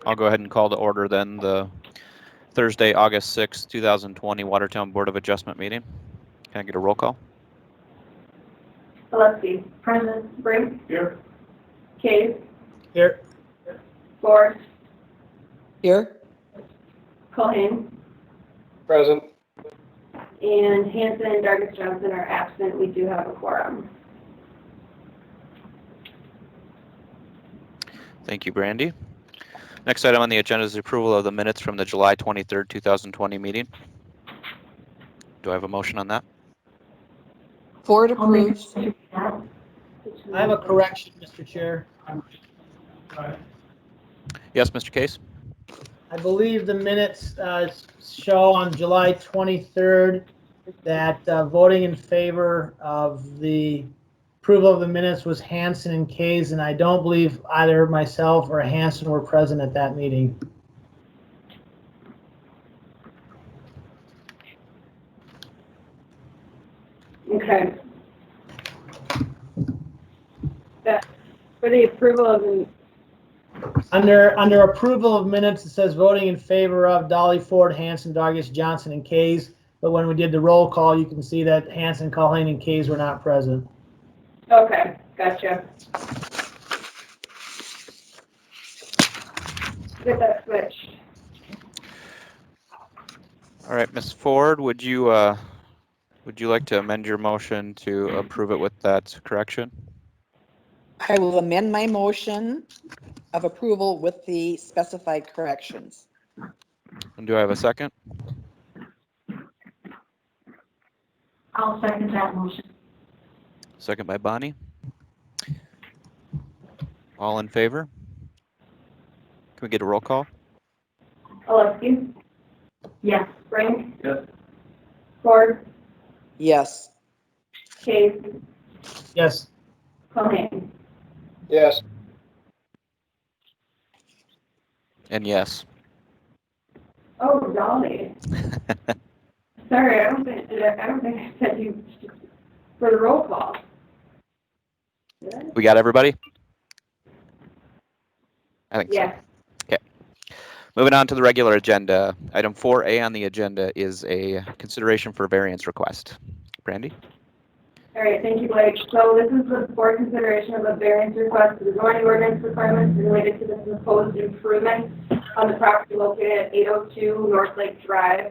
I'll go ahead and call to order then the Thursday, August 6, 2020 Watertown Board of Adjustment meeting. Can I get a roll call? Gillespie. Present. Brink. Here. Case. Here. Ford. Here. Culhane. Present. And Hanson and Douglas Johnson are absent. We do have a quorum. Thank you, Brandy. Next item on the agenda is the approval of the minutes from the July 23rd, 2020 meeting. Do I have a motion on that? Ford approves. I have a correction, Mr. Chair. Yes, Mr. Case? I believe the minutes show on July 23rd that voting in favor of the approval of the minutes was Hanson and Kays, and I don't believe either myself or Hanson were present at that meeting. Okay. For the approval of the Under approval of minutes, it says voting in favor of Dolly, Ford, Hanson, Douglas, Johnson, and Kays. But when we did the roll call, you can see that Hanson, Culhane, and Kays were not present. Okay, gotcha. Get that switched. All right, Ms. Ford, would you like to amend your motion to approve it with that correction? I will amend my motion of approval with the specified corrections. And do I have a second? I'll second that motion. Second by Bonnie. All in favor? Can we get a roll call? Gillespie. Yes. Brink. Yes. Ford. Yes. Case. Yes. Culhane. Yes. And yes. Oh, Dolly. Sorry, I don't think I said you for the roll call. Did I? We got everybody? I think Yes. so. Okay. Moving on to the regular agenda. Item 4A on the agenda is a consideration for variance request. Brandy? All right, thank you, Blake. So this is the board consideration of a variance request to the zoning ordinance requirements related to the proposed improvement on the property located at 802 North Lake Drive.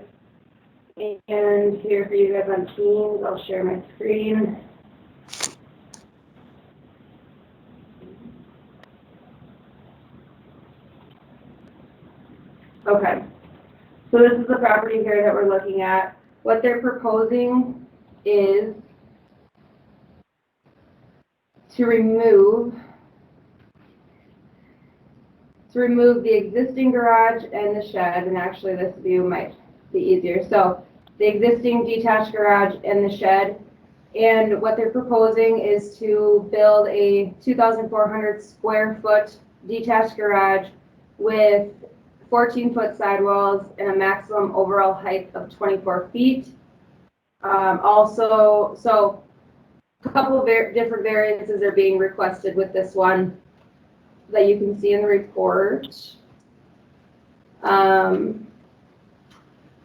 And here for you guys on Teams, I'll share my screen. Okay, so this is the property here that we're looking at. What they're proposing is to remove the existing garage and the shed, and actually this view might be easier. So the existing detached garage and the shed, and what they're proposing is to build a 2,400 square foot detached garage with 14-foot sidewalls and a maximum overall height of 24 feet. So a couple of different variances are being requested with this one that you can see in the report.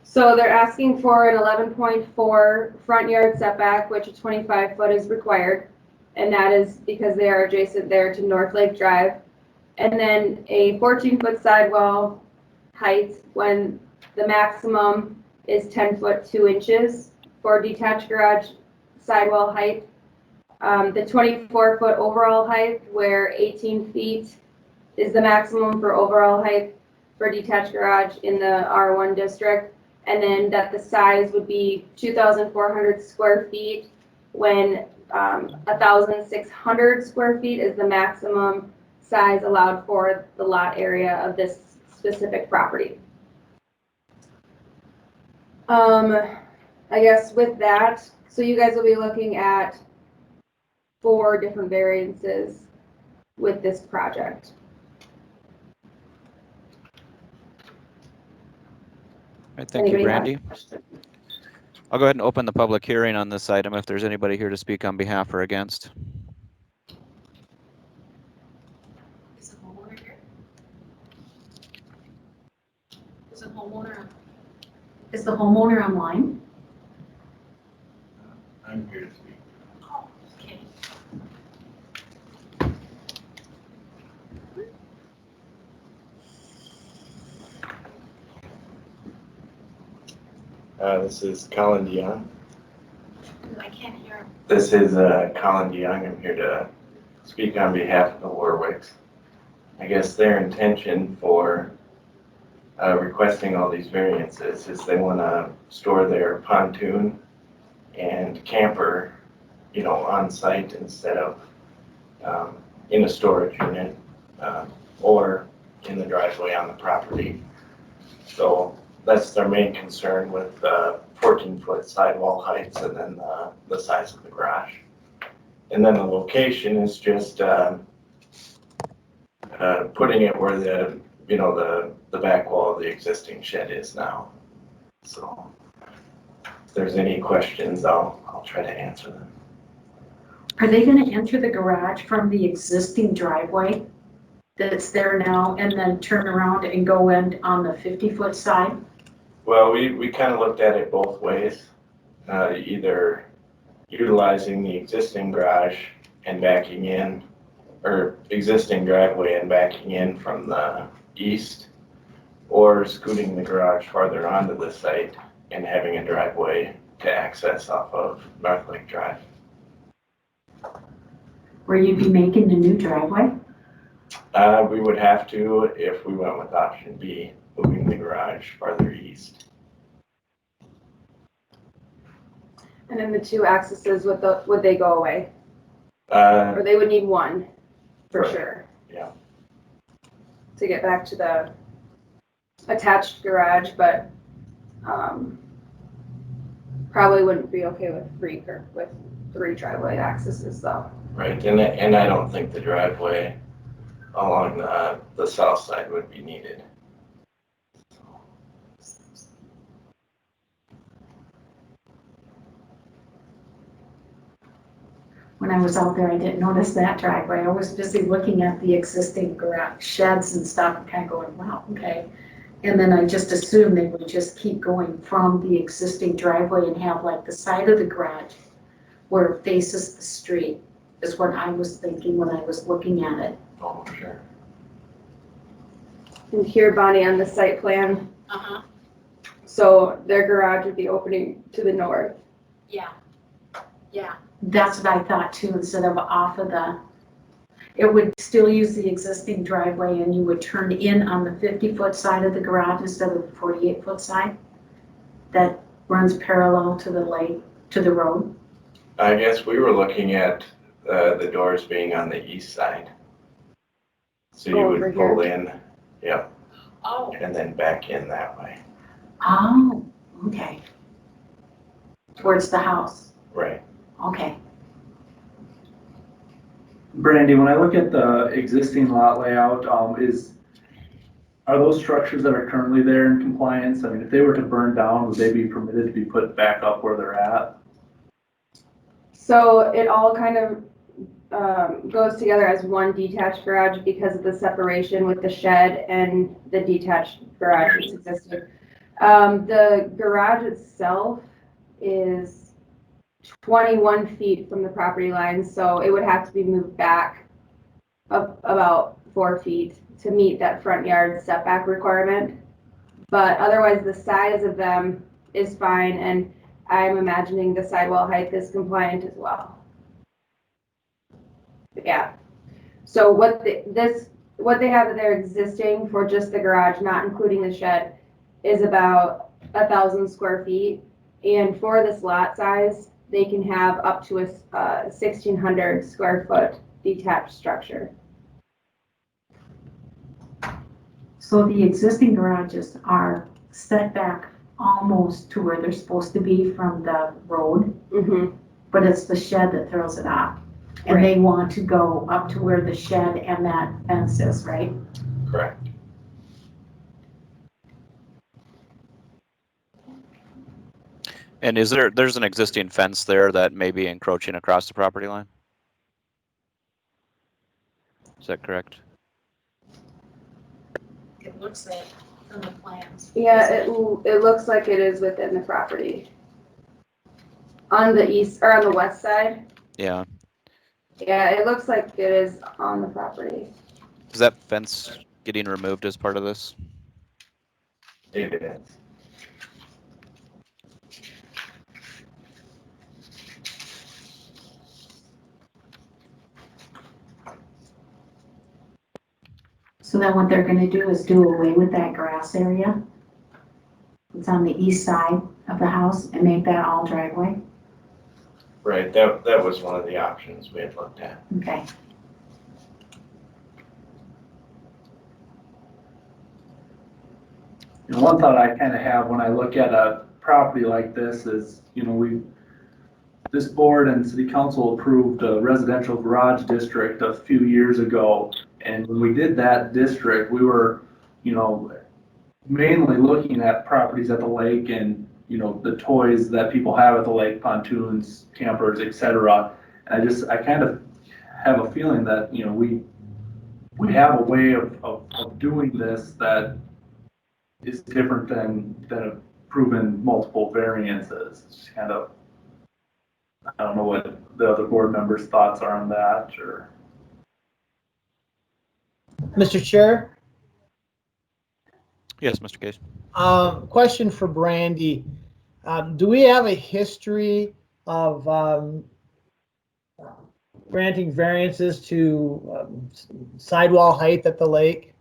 So they're asking for an 11.4 front yard setback, which a 25 foot is required. And that is because they are adjacent there to North Lake Drive. And then a 14-foot sidewall height when the maximum is 10 foot 2 inches for detached garage sidewall height. The 24-foot overall height, where 18 feet is the maximum for overall height for detached garage in the R1 district, and then that the size would be 2,400 square feet when 1,600 square feet is the maximum size allowed for the lot area of this specific property. I guess with that, so you guys will be looking at 4 different variances with this project. All right, thank you, Brandy. I'll go ahead and open the public hearing on this item if there's anybody here to speak on behalf or against. Is the homeowner online? I'm here to speak. Oh, okay. This is Colin DeYoung. I can't hear him. This is Colin DeYoung. I'm here to speak on behalf of the Warwicks. I guess their intention for requesting all these variances is they want to store their pontoon and camper, on site instead of in a storage unit or in the driveway on the property. So that's their main concern with 14-foot sidewall heights and then the size of the garage. And then the location is just putting it where the back wall of the existing shed is now. So if there's any questions, I'll try to answer them. Are they gonna enter the garage from the existing driveway that's there now and then turn around and go in on the 50-foot side? Well, we kind of looked at it both ways, either utilizing the existing garage and backing in, or existing driveway and backing in from the east, or scooting the garage farther onto the site and having a driveway to access off of North Lake Drive. Where you'd be making the new driveway? We would have to if we went with option B, moving the garage farther east. And then the two accesses, would they go away? Or they would need one, for Right. sure. Yeah. To get back to the attached garage, but probably wouldn't be okay with three driveway accesses though. Right, and I don't think the driveway along the south side would be needed. When I was out there, I didn't notice that driveway. I was busy looking at the existing garage sheds and stuff and kind of going, wow, okay. And then I just assumed they would just keep going from the existing driveway and have like the side of the garage where it faces the street is what I was thinking when I was looking at it. Oh, sure. And here, Bonnie, on the site plan, Uh-huh, so their garage would be opening to the north. yeah, yeah. That's what I thought too, instead of off of it would still use the existing driveway and you would turn in on the 50-foot side of the garage instead of the 48-foot side that runs parallel to the lake, to the road. I guess we were looking at the doors being on the east side. So you Over would pull here. in, yep, Oh. and then back in that way. Oh, okay. Towards the house, Right. okay. Brandy, when I look at the existing lot layout, are those structures that are currently there in compliance? I mean, if they were to burn down, would they be permitted to be put back up where they're at? So it all kind of goes together as one detached garage because of the separation with the shed and the detached garage that's existed. The garage itself is 21 feet from the property line, so it would have to be moved back up about 4 feet to meet that front yard setback requirement. But otherwise, the size of them is fine, and I'm imagining the sidewall height is compliant as well. Yeah. So what they have there existing for just the garage, not including the shed, is about 1,000 square feet. And for this lot size, they can have up to a 1,600 square foot detached structure. So the existing garages are set back almost to where they're supposed to be from the road, Mm-hmm. but it's the shed that throws it off. And they want to go up to where the shed and that fence is, right? Correct. And there's an existing fence there that may be encroaching across the property line? Is that correct? It looks like on the plans. Yeah, it looks like it is within the property. On the east, or on the west side. Yeah. Yeah, it looks like it is on the property. Is that fence getting removed as part of this? It is. So then what they're gonna do is do away with that grass area. It's on the east side of the house and make that all driveway. Right, that was one of the options we had looked at. Okay. You know, one thought I kind of have when I look at a property like this is, this board and city council approved a residential garage district a few years ago. And when we did that district, we were, mainly looking at properties at the lake and, the toys that people have at the lake, pontoons, campers, et cetera. And I kind of have a feeling that, we have a way of doing this that is different than approving multiple variances. It's just kind of, I don't know what the other board members' thoughts are on that, or. Mr. Chair, Yes, Mr. Case. question for Brandy. Do we have a history of granting variances to sidewall height at the lake?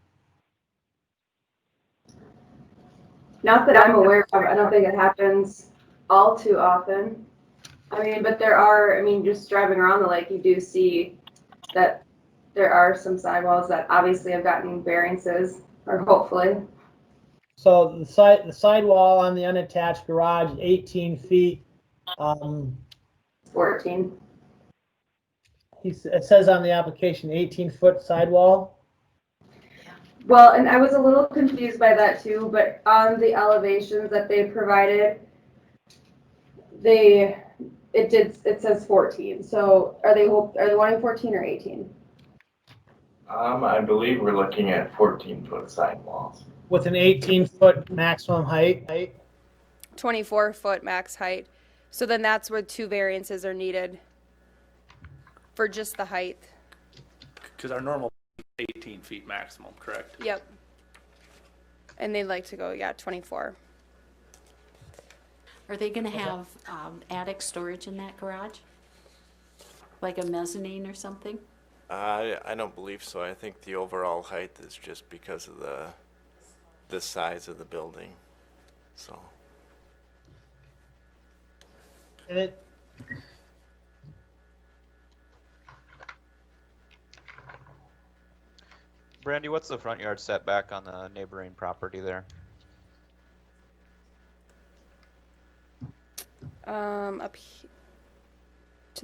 Not that I'm aware of. I don't think it happens all too often. I mean, but there are, just driving around the lake, you do see that there are some sidewalls that obviously have gotten variances, or hopefully. So the sidewall on the unattached garage, 18 feet. 14. It says on the application, 18-foot sidewall. Well, and I was a little confused by that too, but on the elevations that they provided, it says 14. So are they wanting 14 or 18? I believe we're looking at 14-foot sidewalls. With an 18-foot maximum height. 24-foot max height. So then that's where 2 variances are needed for just the height. Because our normal 18 feet maximum, correct? Yep. And they'd like to go, 24. Are they gonna have attic storage in that garage? Like a mezzanine or something? I don't believe so. I think the overall height is just because of the size of the building. So And it, Brandy, what's the front yard setback on the neighboring property there? To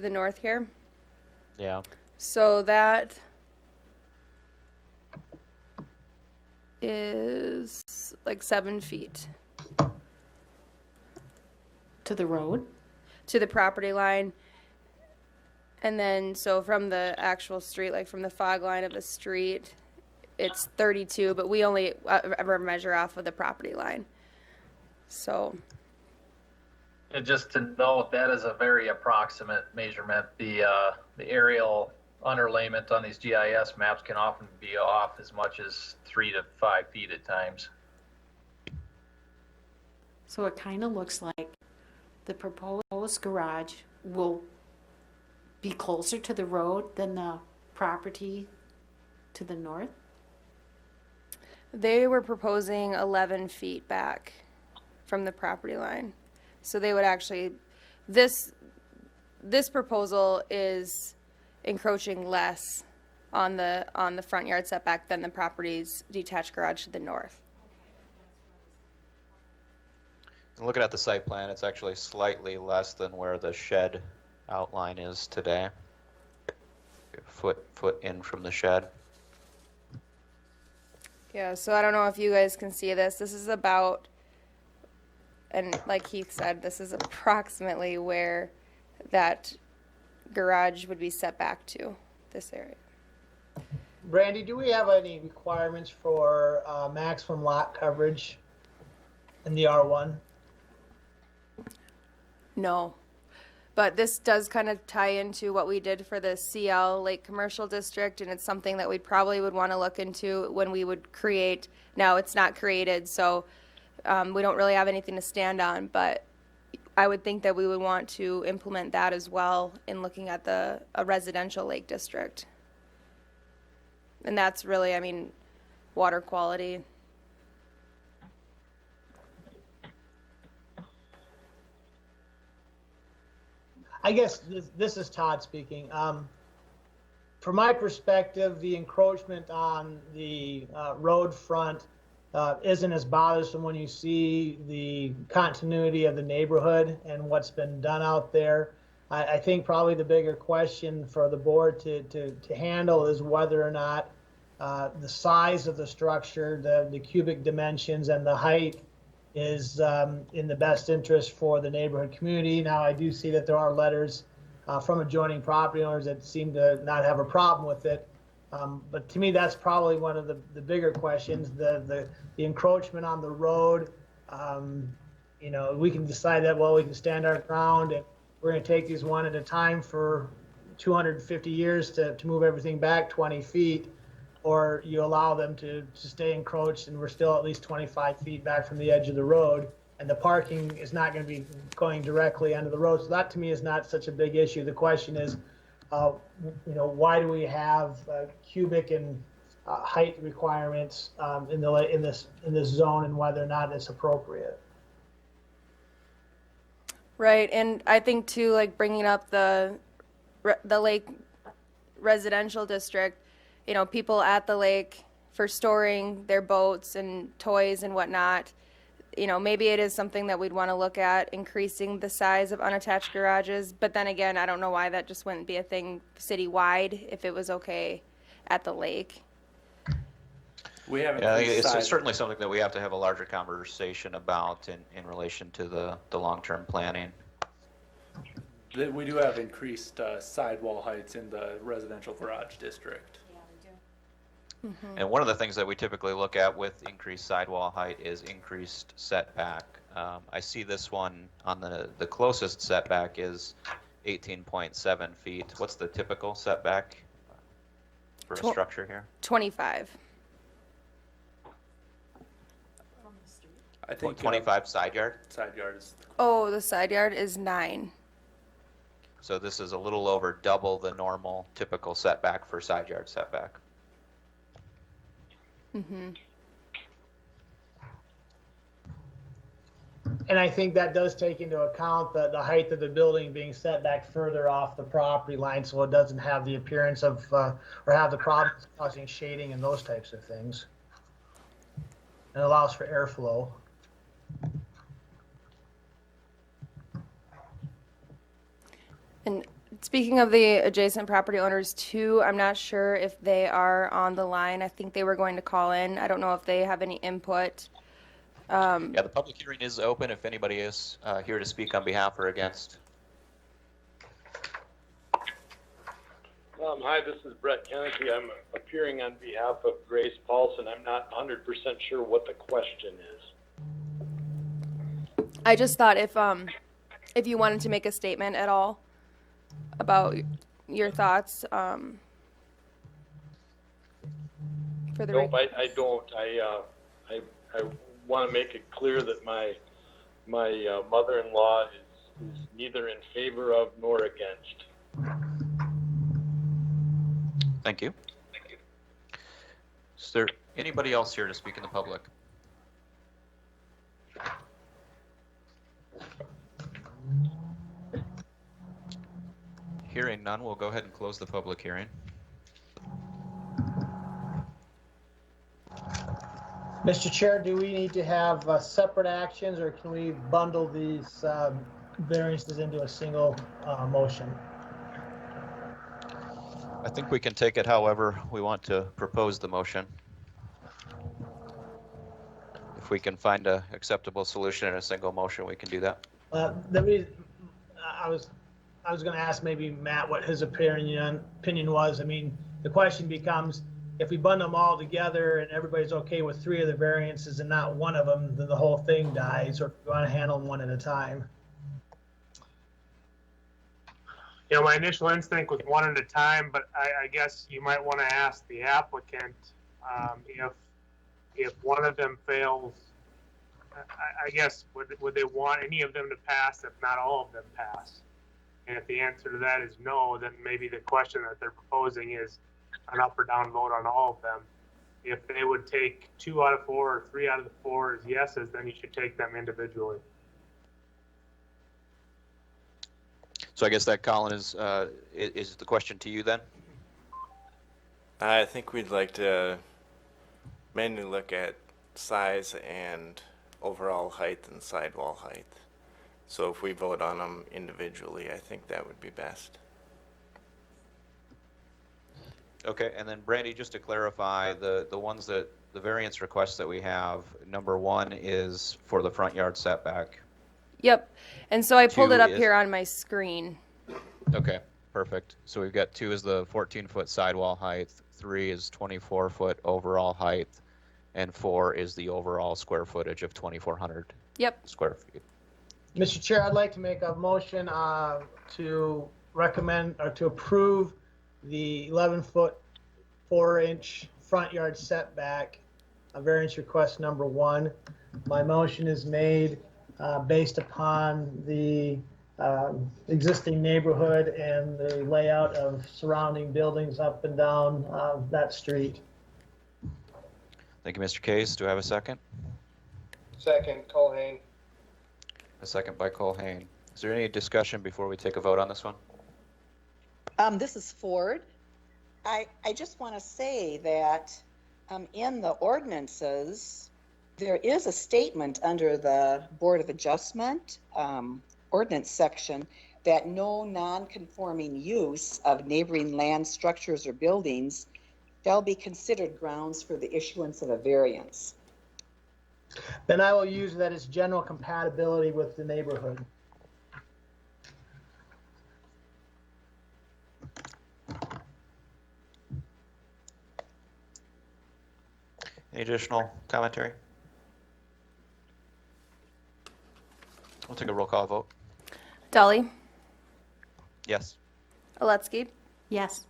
the north here. Yeah. So that is like 7 feet To the road? to the property line. And then, so from the actual street, like from the fog line of the street, it's 32, but we only ever measure off of the property line. So, And just to note, that is a very approximate measurement. The aerial underlayment on these GIS maps can often be off as much as 3 to 5 feet at times. So it kind of looks like the proposed garage will be closer to the road than the property to the north? they were proposing 11 feet back from the property line. So they would actually, this proposal is encroaching less on the front yard setback than the property's detached garage to the north. And looking at the site plan, it's actually slightly less than where the shed outline is today. Foot in from the shed. Yeah, so I don't know if you guys can see this. This is about, and like Keith said, this is approximately where that garage would be set back to, this area. Brandy, do we have any requirements for maximum lot coverage in the R1? No. But this does kind of tie into what we did for the CL Lake Commercial District, and it's something that we probably would want to look into when we would create. Now, it's not created, so we don't really have anything to stand on, but I would think that we would want to implement that as well in looking at a residential lake district. And that's really, I mean, water quality. I guess this is Todd speaking. From my perspective, the encroachment on the road front isn't as bothersome when you see the continuity of the neighborhood and what's been done out there. I think probably the bigger question for the board to handle is whether or not the size of the structure, the cubic dimensions and the height is in the best interest for the neighborhood community. Now, I do see that there are letters from adjoining property owners that seem to not have a problem with it. But to me, that's probably one of the bigger questions, the encroachment on the road. You know, we can decide that, well, we can stand our ground and we're going to take these one at a time for 250 years to move everything back 20 feet. Or you allow them to stay encroached and we're still at least 25 feet back from the edge of the road, and the parking is not going to be going directly under the road. So that to me is not such a big issue. The question is, you know, why do we have cubic and height requirements in this zone, and whether or not it's appropriate. Right, and I think too, like bringing up the lake residential district, you know, people at the lake for storing their boats and toys and whatnot, you know, maybe it is something that we'd want to look at, increasing the size of unattached garages. But then again, I don't know why that just wouldn't be a thing citywide if it was okay at the lake. We haven't. Yeah, it's certainly something that we have to have a larger conversation about in relation to the long-term planning. We do have increased sidewall heights in the residential garage district. Mm-hmm. And one of the things that we typically look at with increased sidewall height is increased setback. I see this one on the closest setback is 18.7 feet. What's the typical setback for a structure here? 25. I think 25 side yard. Side yard is. Oh, the side yard is 9. So this is a little over double the normal typical setback for side yard setback. Mm-hmm. And I think that does take into account the height of the building being set back further off the property line, so it doesn't have the appearance of, or have the problems causing shading and those types of things. And allows for airflow. And speaking of the adjacent property owners too, I'm not sure if they are on the line. I think they were going to call in. I don't know if they have any input. Yeah, the public hearing is open if anybody is here to speak on behalf or against. Hi, this is Brett Kennedy. I'm appearing on behalf of Grace Paulson. I'm not 100% sure what the question is. I just thought if you wanted to make a statement at all about your thoughts for the Nope, I don't. I want to make it clear that my mother-in-law is neither in favor of nor against. Thank you. Is there anybody else here to speak in the public? Hearing none, we'll go ahead and close the public hearing. Mr. Chair, do we need to have separate actions, or can we bundle these variances into a single motion? I think we can take it however we want to propose the motion. If we can find an acceptable solution in a single motion, we can do that. The reason I was going to ask maybe Matt what his opinion was. I mean, the question becomes, if we bundle them all together and everybody's okay with 3 of the variances and not one of them, then the whole thing dies, or if you want to handle them one at a time. You know, my initial instinct was one at a time, but I guess you might want to ask the applicant if one of them fails. I guess would they want any of them to pass if not all of them pass? And if the answer to that is no, then maybe the question that they're proposing is an up or down vote on all of them. If they would take 2 out of 4 or 3 out of the 4 as yeses, then you should take them individually. So I guess that, Colin, is the question to you then? I think we'd like to mainly look at size and overall height and sidewall height. So if we vote on them individually, I think that would be best. Okay, and then Brandy, just to clarify, the ones that, the variance requests that we have, number 1 is for the front yard setback. Yep. And so I pulled 2 it up is- here on my screen. Okay, perfect. So we've got 2 is the 14-foot sidewall height, 3 is 24-foot overall height, and 4 is the overall square footage of 2,400 Yep. square feet. Mr. Chair, I'd like to make a motion to recommend or to approve the 11-foot 4-inch front yard setback, variance request number 1. My motion is made based upon the existing neighborhood and the layout of surrounding buildings up and down that street. Thank you, Mr. Case. Do I have a second? Second, Colhane. A second by Colhane. Is there any discussion before we take a vote on this one? This is Ford. I just want to say that in the ordinances, there is a statement under the Board of Adjustment ordinance section that no non-conforming use of neighboring land, structures, or buildings shall be considered grounds for the issuance of a variance. Then I will use that as general compatibility with the neighborhood. Any additional commentary? We'll take a roll call vote. Dolly, Yes. Aletsky, Yes.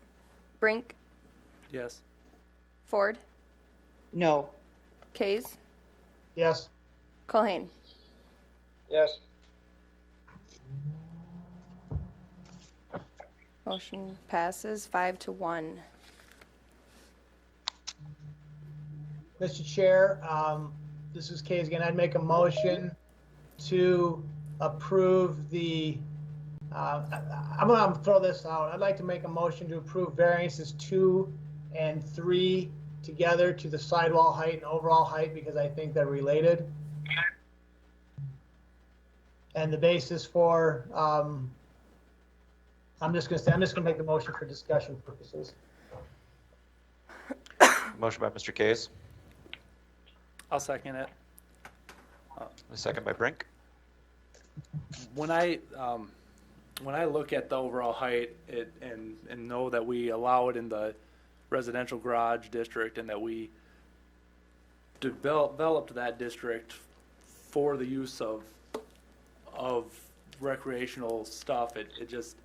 Brink, Yes. Ford, No. Kays, Yes. Colhane. Yes. Motion passes 5-1. Mr. Chair, this is Kays again. I'd make a motion to approve the, I'm going to throw this out. I'd like to make a motion to approve variances 2 and 3 together to the sidewall height and overall height because I think they're related. And the basis for, I'm just going to make the motion for discussion purposes. Motion by Mr. Case. I'll second it. A second by Brink. When I look at the overall height and know that we allow it in the residential garage district and that we developed that district for the use of recreational stuff, it just,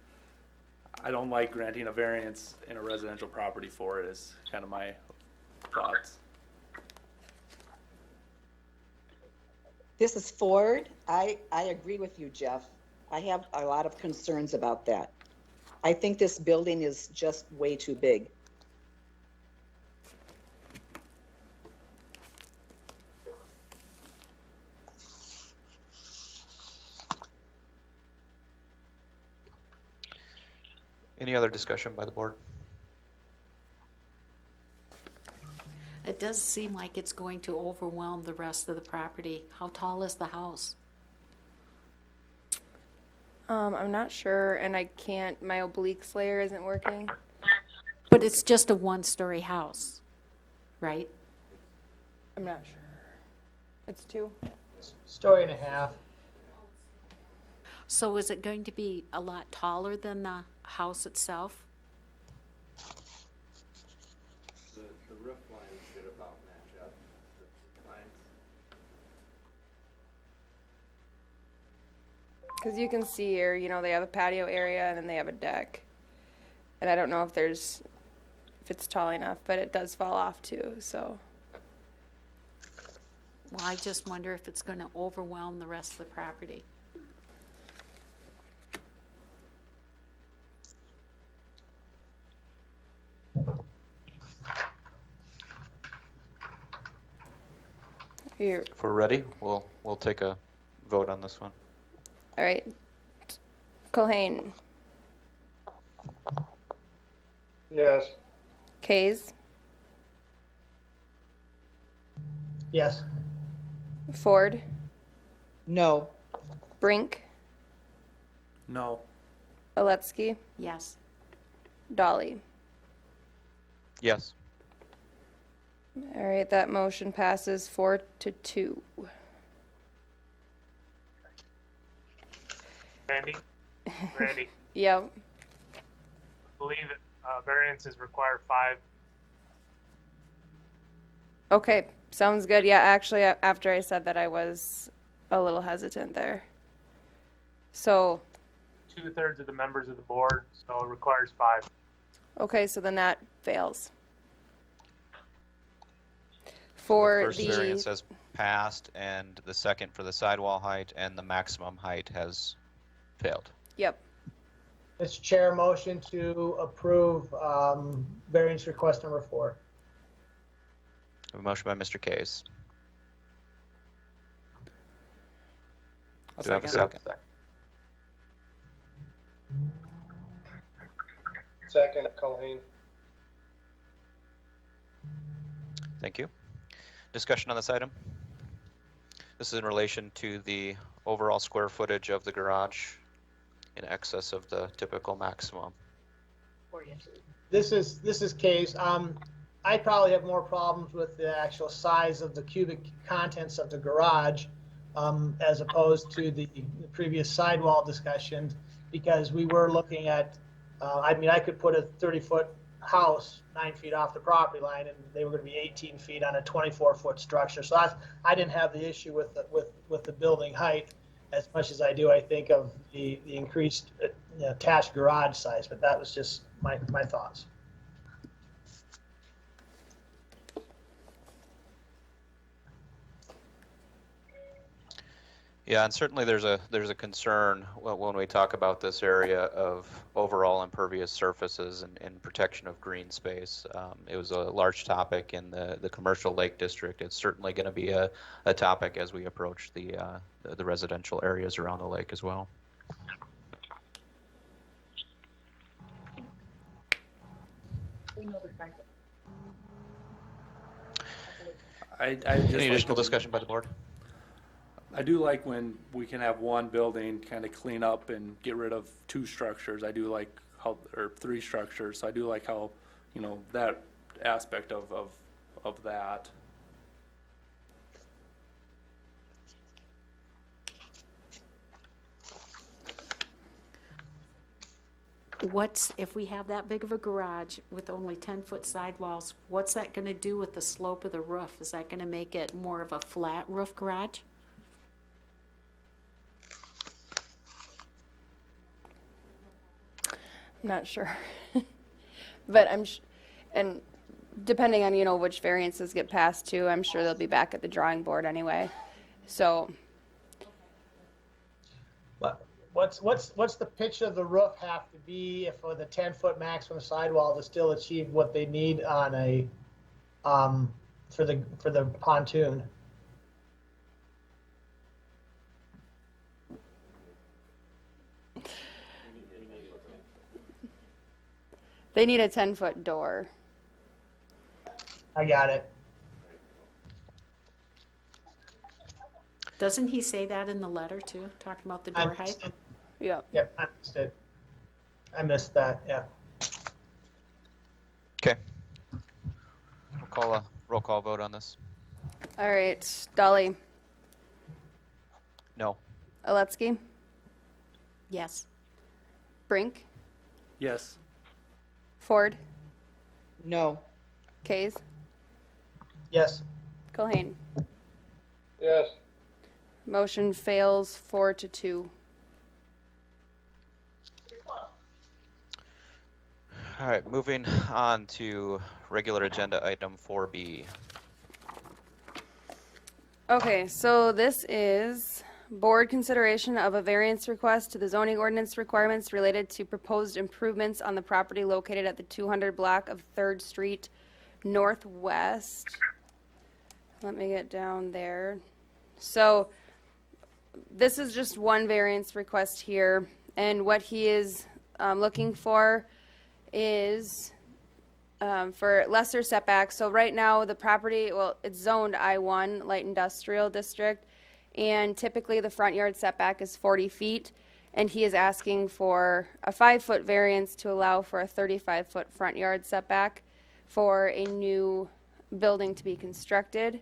I don't like granting a variance in a residential property for it, is kind of my thoughts. This is Ford. I agree with you, Jeff. I have a lot of concerns about that. I think this building is just way too big. Any other discussion by the board? It does seem like it's going to overwhelm the rest of the property. How tall is the house? I'm not sure, and I can't, my obliques layer isn't working. But it's just a one-story house, right? I'm not sure. It's 2. Story and a half. So is it going to be a lot taller than the house itself? The Because you can see here, they have a patio area and then they have a deck. And I don't know if it's tall enough, but it does fall off too, so. Well, I just wonder if it's gonna overwhelm the rest of the property. Here, If we're ready, we'll take a vote on this one. all right. Culhane, Yes. Kays, Yes. Ford, No. Brink, No. Aletsky, Yes. Dolly. Yes. All right, that motion passes 4-2. Randy, Yep. I believe that variances require 5. Okay, sounds good. Yeah, actually, after I said that, I was a little hesitant there. So, 2/3 of the members of the board, so it requires 5. okay, so then that fails. The For first the, variance has passed, and the second for the sidewall height and the maximum height has failed. yep, Mr. Chair, motion to approve variance request number 4. A motion by Mr. Case. I'll Do I have a second. second? Second, Colleen. Thank you. Discussion on this item? This is in relation to the overall square footage of the garage in excess of the typical maximum. This is case. I probably have more problems with the actual size of the cubic contents of the garage as opposed to the previous sidewall discussion, because we were looking at, I could put a 30-foot house 9 feet off the property line, and they were going to be 18 feet on a 24-foot structure. So I didn't have the issue with the building height as much as I do, I think, of the increased attached garage size. But that was just my thoughts. Yeah, and certainly there's a concern when we talk about this area of overall impervious surfaces and protection of green space. It was a large topic in the commercial lake district. It's certainly going to be a topic as we approach the residential areas around the lake as well. I just Any like additional when- discussion by the board? I do like when we can have one building kind of clean up and get rid of 2 structures. I do like how, or 3 structures. So I do like how, that aspect of that. If we have that big of a garage with only 10-foot sidewalls, what's that gonna do with the slope of the roof? Is that gonna make it more of a flat roof garage? I'm not sure. But and depending on, which variances get passed too, I'm sure they'll be back at the drawing board anyway. So, What's the pitch of the roof have to be if with a 10-foot maximum sidewall to still achieve what they need on a for the pontoon? they need a 10-foot door. I got it. Doesn't he say that in the letter too, talking about the door height? Yep. Yep, I missed it. I missed that. Yeah. Okay. We'll call a roll call vote on this. All right, Dolly, No. Aletsky, Yes. Brink, Yes. Ford, No. Kays, Yes. Culhane. Yes. Motion fails 4-2. All right, moving on to regular agenda item 4B. Okay, so this is board consideration of a variance request to the zoning ordinance requirements related to proposed improvements on the property located at the 200 block of 3rd Street Northwest. Let me get down there. So this is just one variance request here, and what he is looking for is for lesser setbacks. So right now the property, well, it's zoned I-1 light industrial district, and typically the front yard setback is 40 feet, and he is asking for a 5-foot variance to allow for a 35-foot front yard setback for a new building to be constructed.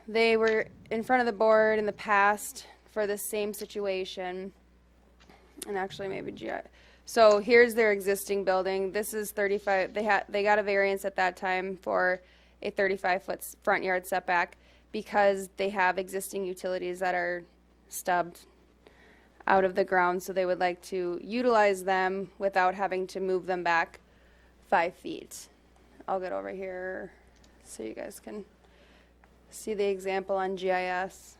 They were in front of the board in the past for the same situation, and actually maybe GI. So here's their existing building. This is 35. They got a variance at that time for a 35-foot front yard setback because they have existing utilities that are stubbed out of the ground. So they would like to utilize them without having to move them back 5 feet. I'll get over here so you guys can see the example on GIS.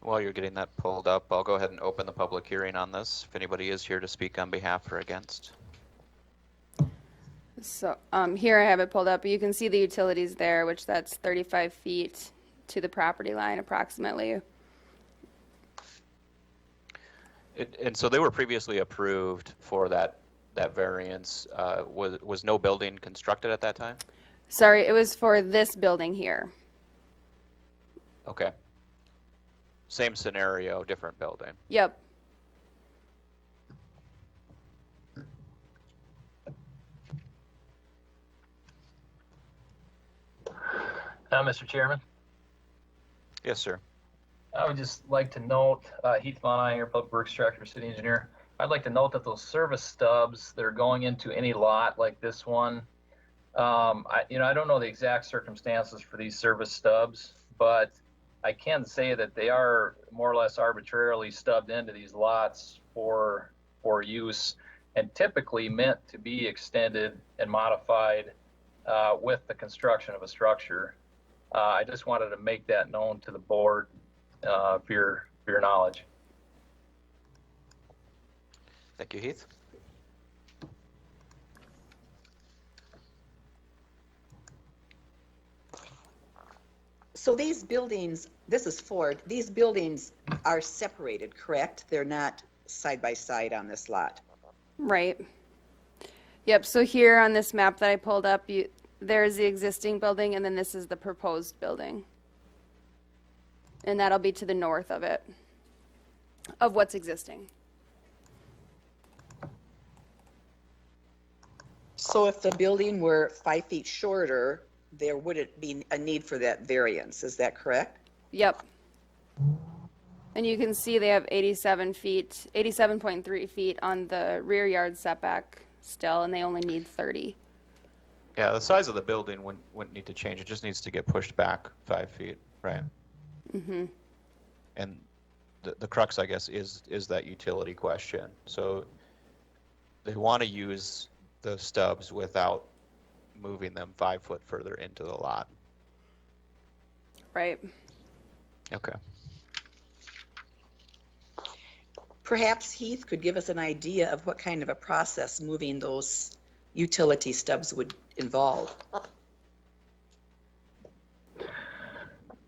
While you're getting that pulled up, I'll go ahead and open the public hearing on this, if anybody is here to speak on behalf or against. So here I have it pulled up. You can see the utilities there, which that's 35 feet to the property line approximately. And so they were previously approved for that variance. Was no building constructed at that time? Sorry, it was for this building here. Okay. Same scenario, different building. Yep. Mr. Chairman, Yes, sir. I would just like to note, Heath Von here, Public Works Director, City Engineer. I'd like to note that those service stubs that are going into any lot like this one, I don't know the exact circumstances for these service stubs, but I can say that they are more or less arbitrarily stubbed into these lots for use and typically meant to be extended and modified with the construction of a structure. I just wanted to make that known to the board for your knowledge. Thank you, Heath. So these buildings, this is Ford, these buildings are separated, correct? They're not side by side on this lot. Right. Yep, so here on this map that I pulled up, there's the existing building, and then this is the proposed building. And that'll be to the north of it, of what's existing. So if the building were 5 feet shorter, there wouldn't be a need for that variance, is that correct? Yep. And you can see they have 87.3 feet on the rear yard setback still, and they only need 30. Yeah, the size of the building wouldn't need to change. It just needs to get pushed back 5 feet, right? Mm-hmm. And the crux, I guess, is that utility question. So they want to use the stubs without moving them 5 foot further into the lot. Right. Okay. Perhaps Heath could give us an idea of what kind of a process moving those utility stubs would involve.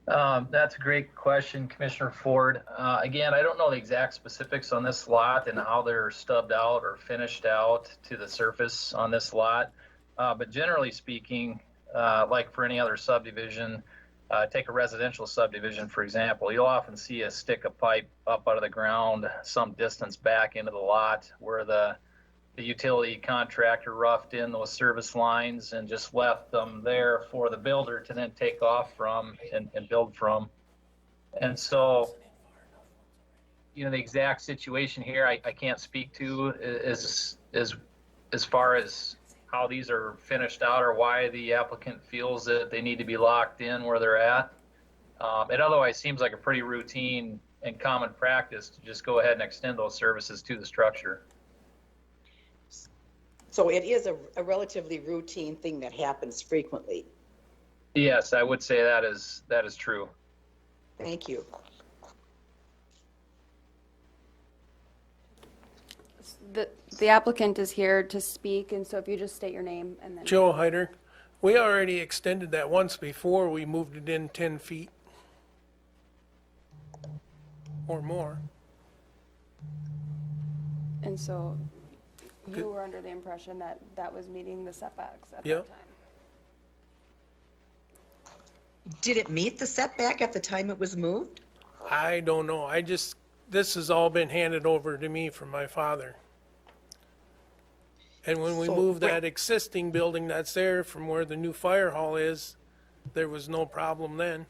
That's a great question, Commissioner Ford. Again, I don't know the exact specifics on this lot and how they're stubbed out or finished out to the surface on this lot. But generally speaking, like for any other subdivision, take a residential subdivision, for example, you'll often see a stick of pipe up out of the ground some distance back into the lot where the utility contractor roughed in those service lines and just left them there for the builder to then take off from and build from. And so, the exact situation here, I can't speak to as far as how these are finished out or why the applicant feels that they need to be locked in where they're at. It otherwise seems like a pretty routine and common practice to just go ahead and extend those services to the structure. So it is a relatively routine thing that happens frequently. Yes, I would say that is true. Thank you. The applicant is here to speak, and so if you just state your name and then. Joe Hyder. We already extended that once before. We moved it in 10 feet or more. And so you were under the impression that that was meeting the setbacks at Yep. that time? Did it meet the setback at the time it was moved? I don't know. This has all been handed over to me from my father. And when we So moved when- that existing building that's there from where the new fire hall is, there was no problem then.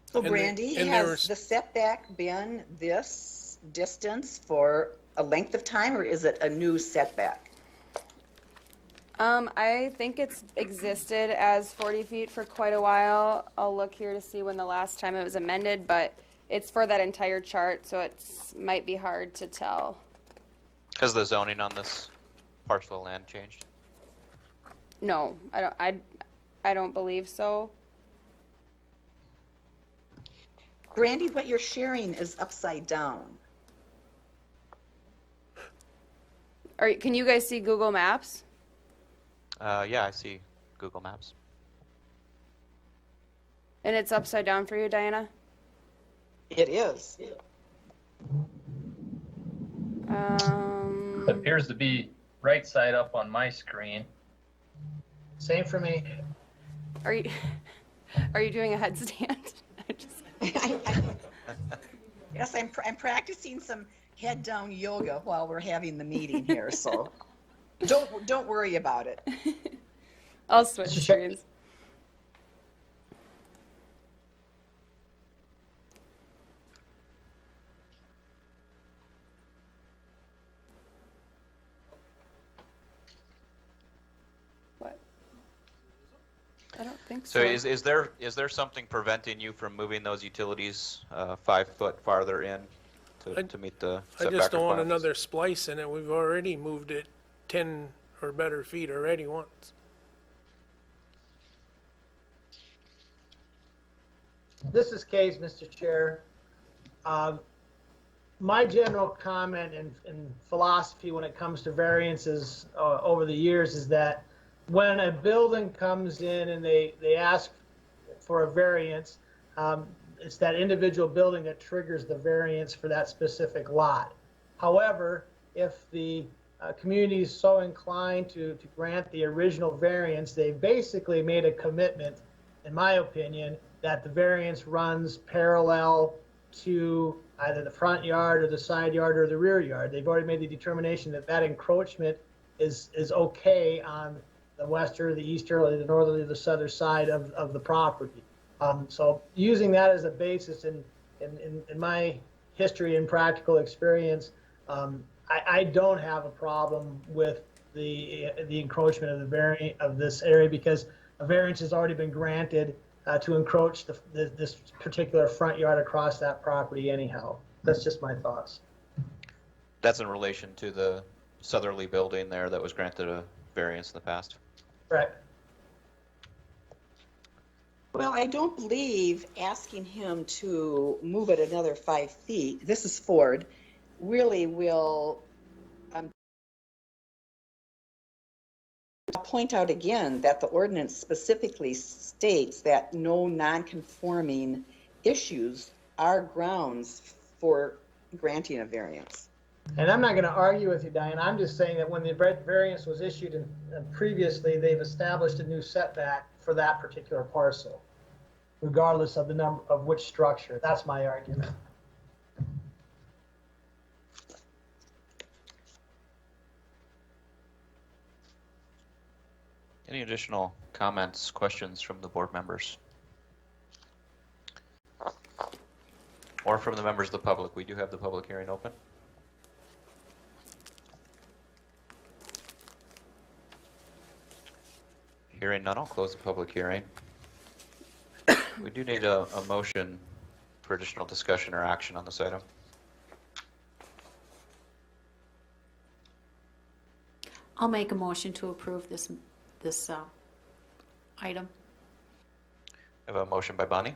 So And Brandy, and there has was- the setback been this distance for a length of time, or is it a new setback? I think it's existed as 40 feet for quite a while. I'll look here to see when the last time it was amended, but it's for that entire chart, so it's might be hard to tell. Has the zoning on this parcel of land changed? No, I don't believe so. Brandy, what you're sharing is upside down. Can you guys see Google Maps? Yeah, I see Google Maps. And it's upside down for you, Diana? It is. It appears to be right side up on my screen. Same for me. Are you doing a headstand? Yes, I'm practicing some head down yoga while we're having the meeting here, so don't worry about it. I'll switch screens. What? I don't think so. So is there something preventing you from moving those utilities 5 foot farther in to meet the I setback just don't want requirements? another splice in it. We've already moved it 10 or better feet already once. This is Case, Mr. Chair. My general comment and philosophy when it comes to variances over the years is that when a building comes in and they ask for a variance, it's that individual building that triggers the variance for that specific lot. However, if the community is so inclined to grant the original variance, they basically made a commitment, in my opinion, that the variance runs parallel to either the front yard or the side yard or the rear yard. They've already made the determination that that encroachment is okay on the western, the eastern, the northerly, or the southern side of the property. So using that as a basis in my history and practical experience, I don't have a problem with the encroachment of of this area because a variance has already been granted to encroach this particular front yard across that property anyhow. That's just my thoughts. That's in relation to the southerly building there that was granted a variance in the past. Correct. Well, I don't believe asking him to move it another 5 feet, this is Ford, really will I'll point out again that the ordinance specifically states that no non-conforming issues are grounds for granting a variance. And I'm not going to argue with you, Diane. I'm just saying that when the variance was issued and previously, they've established a new setback for that particular parcel, regardless of the number of which structure. That's my argument. Any additional comments, questions from the board members? Or from the members of the public? We do have the public hearing open. Hearing none, I'll close the public hearing. We do need a motion for additional discussion or action on this item. I'll make a motion to approve this item. I have a motion by Bonnie.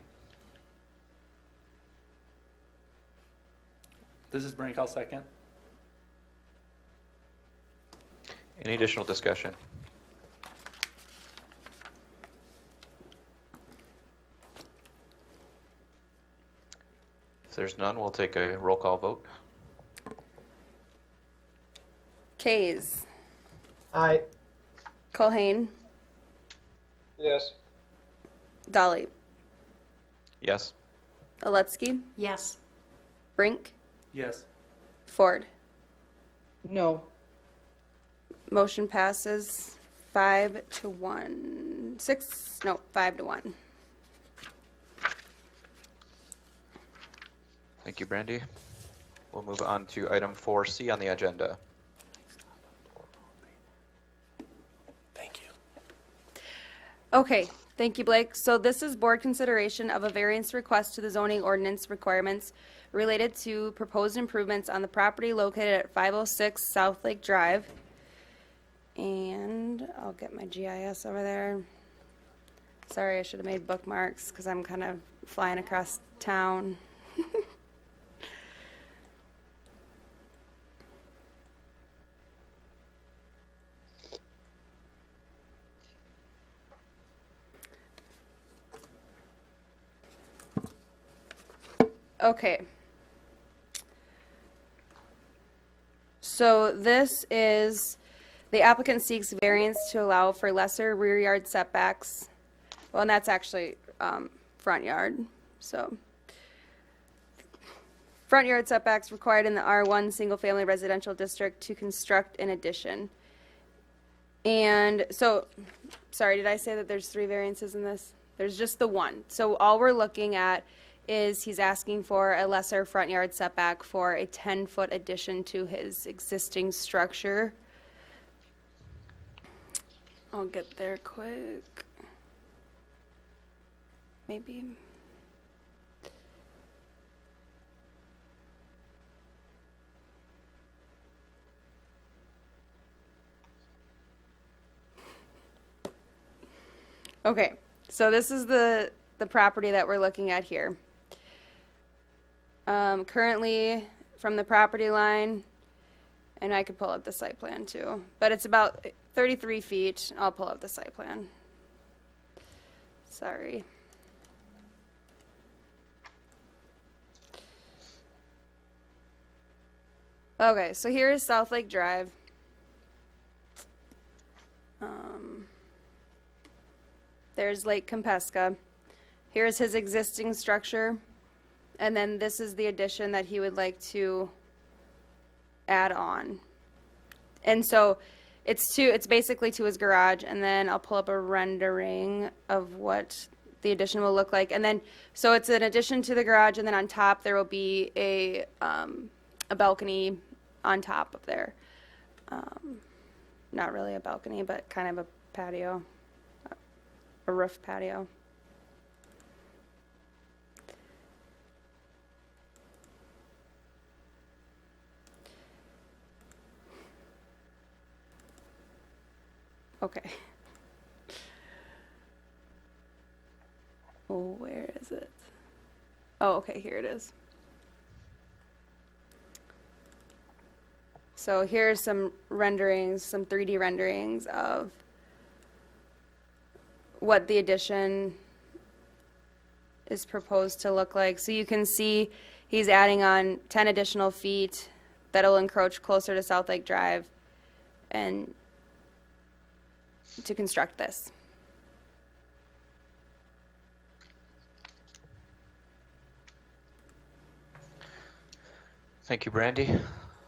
This is Brink, I'll second. Any additional discussion? If there's none, we'll take a roll call vote. Kays, Aye. Culhane, Yes. Dolly, Yes. Aletsky, Yes. Brink, Yes. Ford. No. Motion passes 5-1. 5-1. Thank you, Brandy. We'll move on to item 4C on the agenda. Thank you. Okay, thank you, Blake. So this is board consideration of a variance request to the zoning ordinance requirements related to proposed improvements on the property located at 506 South Lake Drive. And I'll get my GIS over there. Sorry, I should have made bookmarks because I'm kind of flying across town. Okay. So this is, the applicant seeks variance to allow for lesser rear yard setbacks. Well, and that's actually front yard, so. Front yard setbacks required in the R1 single-family residential district to construct an addition. And so, sorry, did I say that there's 3 variances in this? There's just the one. So all we're looking at is he's asking for a lesser front yard setback for a 10-foot addition to his existing structure. I'll get there quick. Maybe. Okay, so this is the property that we're looking at here. Currently, from the property line, and I could pull up the site plan too, but it's about 33 feet. I'll pull up the site plan. Sorry. Okay, so here is South Lake Drive. There's Lake Kempeska. Here's his existing structure. And then this is the addition that he would like to add on. And so it's basically to his garage, and then I'll pull up a rendering of what the addition will look like. And then, so it's an addition to the garage, and then on top there will be a balcony on top of there. Not really a balcony, but kind of a patio, a roof patio. Okay. Oh, where is it? Oh, okay, here it is. So here's some renderings, some 3D renderings of what the addition is proposed to look like. So you can see he's adding on 10 additional feet that'll encroach closer to South Lake Drive and to construct this. Thank you, Brandy.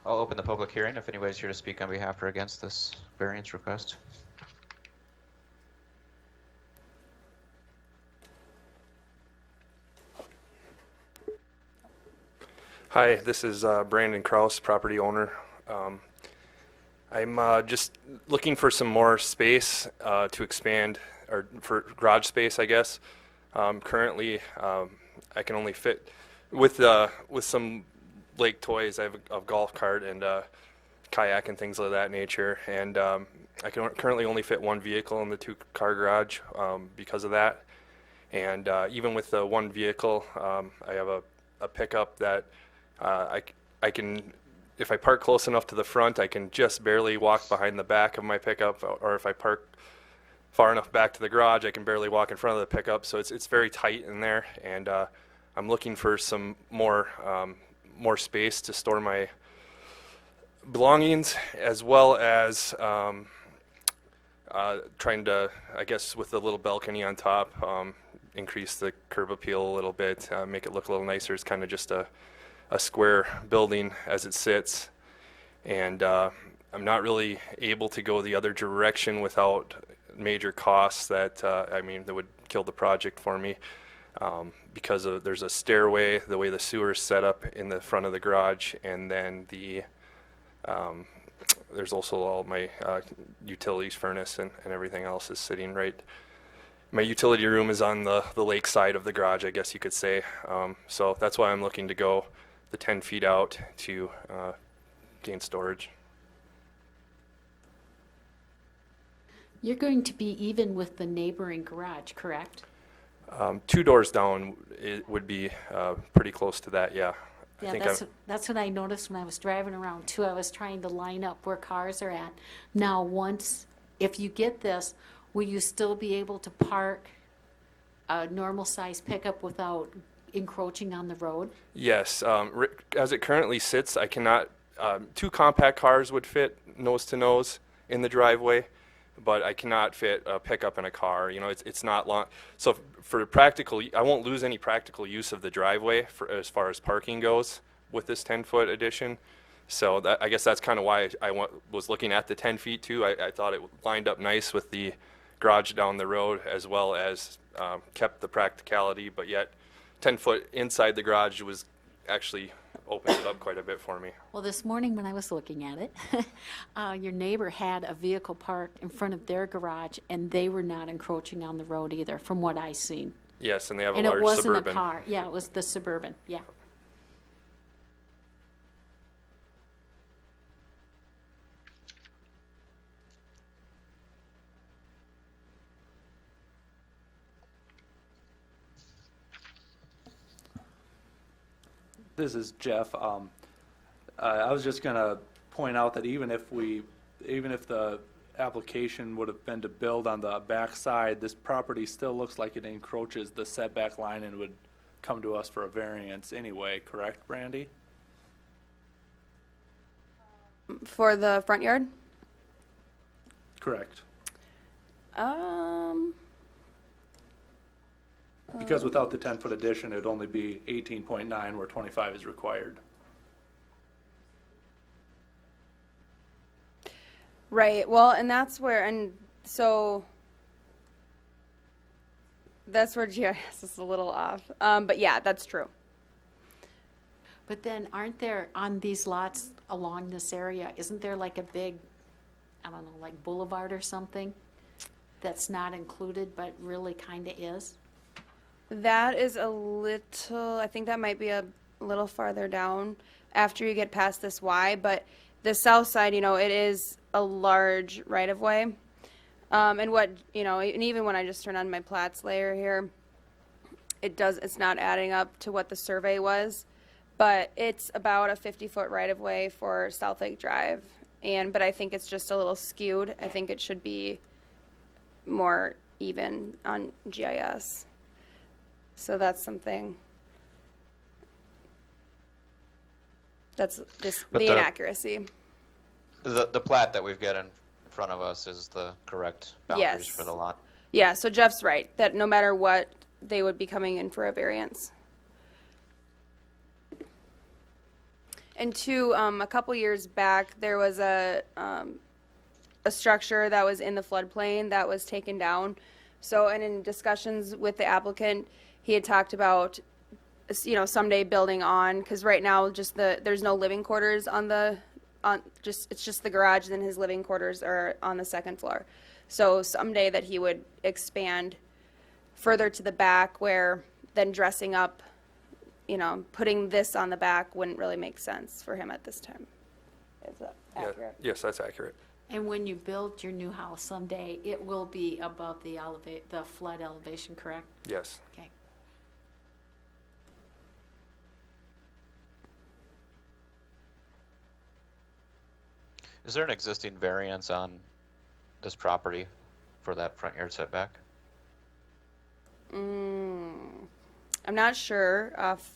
I'll open the public hearing if anybody's here to speak on behalf or against this variance request. Hi, this is Brandon Kraus, property owner. I'm just looking for some more space to expand, or for garage space, I guess. Currently, I can only fit with some lake toys. I have a golf cart and a kayak and things of that nature, and I can currently only fit one vehicle in the 2-car garage because of that. And even with the one vehicle, I have a pickup that I can, if I park close enough to the front, I can just barely walk behind the back of my pickup, or if I park far enough back to the garage, I can barely walk in front of the pickup. So it's very tight in there, and I'm looking for some more space to store my belongings, as well as trying to, I guess, with the little balcony on top, increase the curb appeal a little bit, make it look a little nicer. It's kind of just a square building as it sits, and I'm not really able to go the other direction without major costs that that would kill the project for me, because there's a stairway, the way the sewer is set up in the front of the garage, and then there's also all my utilities, furnace, and everything else is sitting right. My utility room is on the lake side of the garage, I guess you could say. So that's why I'm looking to go the 10 feet out to gain storage. You're going to be even with the neighboring garage, correct? 2 doors down, it would be pretty close to that, yeah. Yeah, that's what I noticed when I was driving around too. I was trying to line up where cars are at. Now, if you get this, will you still be able to park a normal size pickup without encroaching on the road? Yes, as it currently sits, I cannot, 2 compact cars would fit nose to nose in the driveway, but I cannot fit a pickup in a car. You know, it's not long. So for practical, I won't lose any practical use of the driveway as far as parking goes with this 10-foot addition. So I guess that's kind of why I was looking at the 10 feet too. I thought it lined up nice with the garage down the road, as well as kept the practicality, but yet 10 foot inside the garage was actually opened it up quite a bit for me. Well, this morning when I was looking at it, your neighbor had a vehicle parked in front of their garage, and they were not encroaching on the road either, from what I seen. Yes, and they have a And large it wasn't Suburban. a car. Yeah, it was the Suburban. Yeah. This is Jeff. I was just gonna point out that even if the application would have been to build on the back side, this property still looks like it encroaches the setback line and would come to us for a variance anyway, correct, Brandy? For the front yard? Correct. Um, Because without the 10-foot addition, it'd only be 18.9 where 25 is required. Right, well, and that's where GIS is a little off. But yeah, that's true. But then aren't there, on these lots along this area, isn't there like a big, I don't know, like boulevard or something that's not included but really kind of is? That is I think that might be a little farther down after you get past this Y, but the south side, it is a large right-of-way. And even when I just turn on my plats layer here, it's not adding up to what the survey was, but it's about a 50-foot right-of-way for South Lake Drive. But I think it's just a little skewed. I think it should be more even on GIS. So that's something. That's just the inaccuracy. The plat that we've got in front of us is the correct boundaries for the lot. Yeah, so Jeff's right, that no matter what, they would be coming in for a variance. And two, a couple years back, there was a structure that was in the floodplain that was taken down. So, and in discussions with the applicant, he had talked about, someday building on, because right now there's no living quarters on the on, it's just the garage, and then his living quarters are on the second floor. So someday that he would expand further to the back, where then dressing up, putting this on the back wouldn't really make sense for him at this time. Is that accurate? Yes, that's accurate. And when you build your new house someday, it will be above the flood elevation, correct? Yes. Okay. Is there an existing variance on this property for that front yard setback? I'm not sure off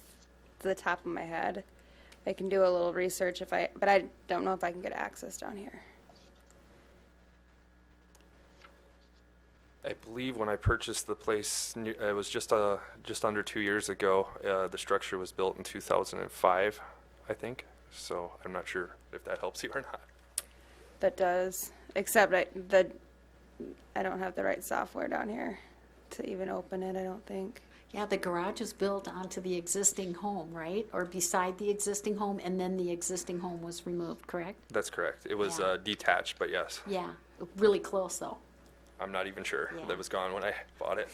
the top of my head. I can do a little research but I don't know if I can get access down here. I believe when I purchased the place, it was just under 2 years ago. The structure was built in 2005, I think. So I'm not sure if that helps you or not. That does, except I don't have the right software down here to even open it, I don't think. Yeah, the garage is built onto the existing home, right? Or beside the existing home, and then the existing home was removed, correct? That's correct. It was Yeah. detached, but yes. Yeah, really close though. I'm not even sure. Yeah. That was gone when I bought it.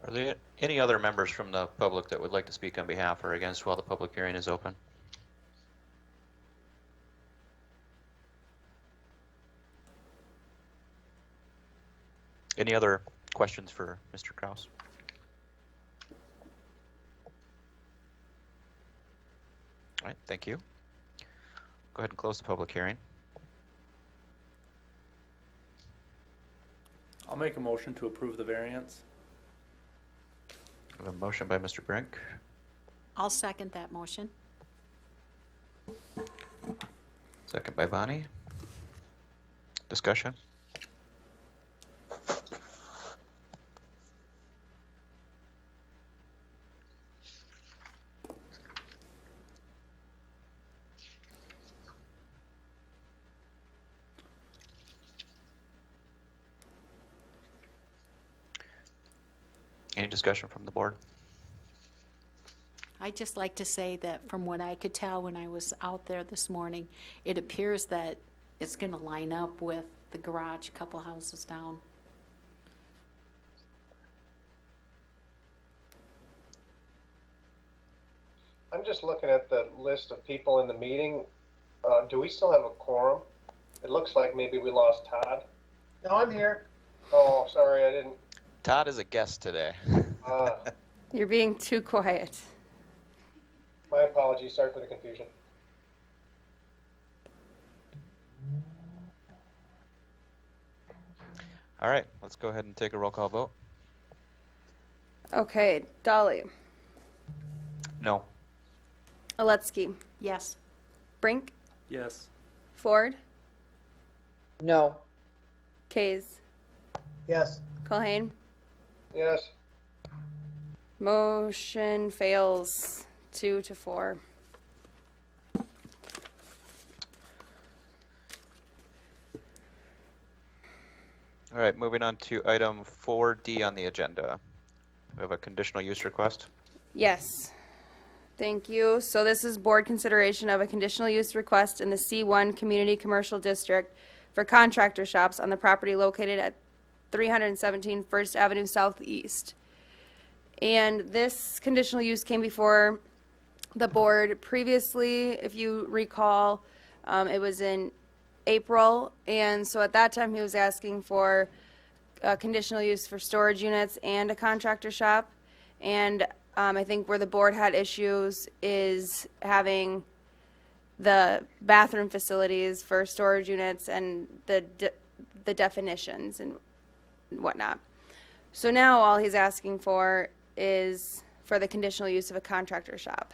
Are there any other members from the public that would like to speak on behalf or against while the public hearing is open? Any other questions for Mr. Kraus? All right, thank you. Go ahead and close the public hearing. I'll make a motion to approve the variance. We have a motion by Mr. Brink, I'll second that motion. second by Bonnie. Discussion? Any discussion from the board? I'd just like to say that from what I could tell when I was out there this morning, it appears that it's going to line up with the garage a couple houses down. I'm just looking at the list of people in the meeting. Do we still have a quorum? It looks like maybe we lost Todd. No, I'm here. Oh, sorry, I didn't. Todd is a guest today. You're being too quiet. My apologies. Sorry for the confusion. All right, let's go ahead and take a roll call vote. Okay, Dolly, No. Aletsky, Yes. Brink, Yes. Ford, No. Kays, Yes. Culhane. Yes. Motion fails 2-4. All right, moving on to item 4D on the agenda. We have a conditional use request. Yes. Thank you. So this is board consideration of a conditional use request in the C1 Community Commercial District for contractor shops on the property located at 317 First Avenue Southeast. And this conditional use came before the board previously, if you recall. It was in April, and so at that time he was asking for a conditional use for storage units and a contractor shop. And I think where the board had issues is having the bathroom facilities for storage units and the definitions and whatnot. So now all he's asking for is for the conditional use of a contractor shop.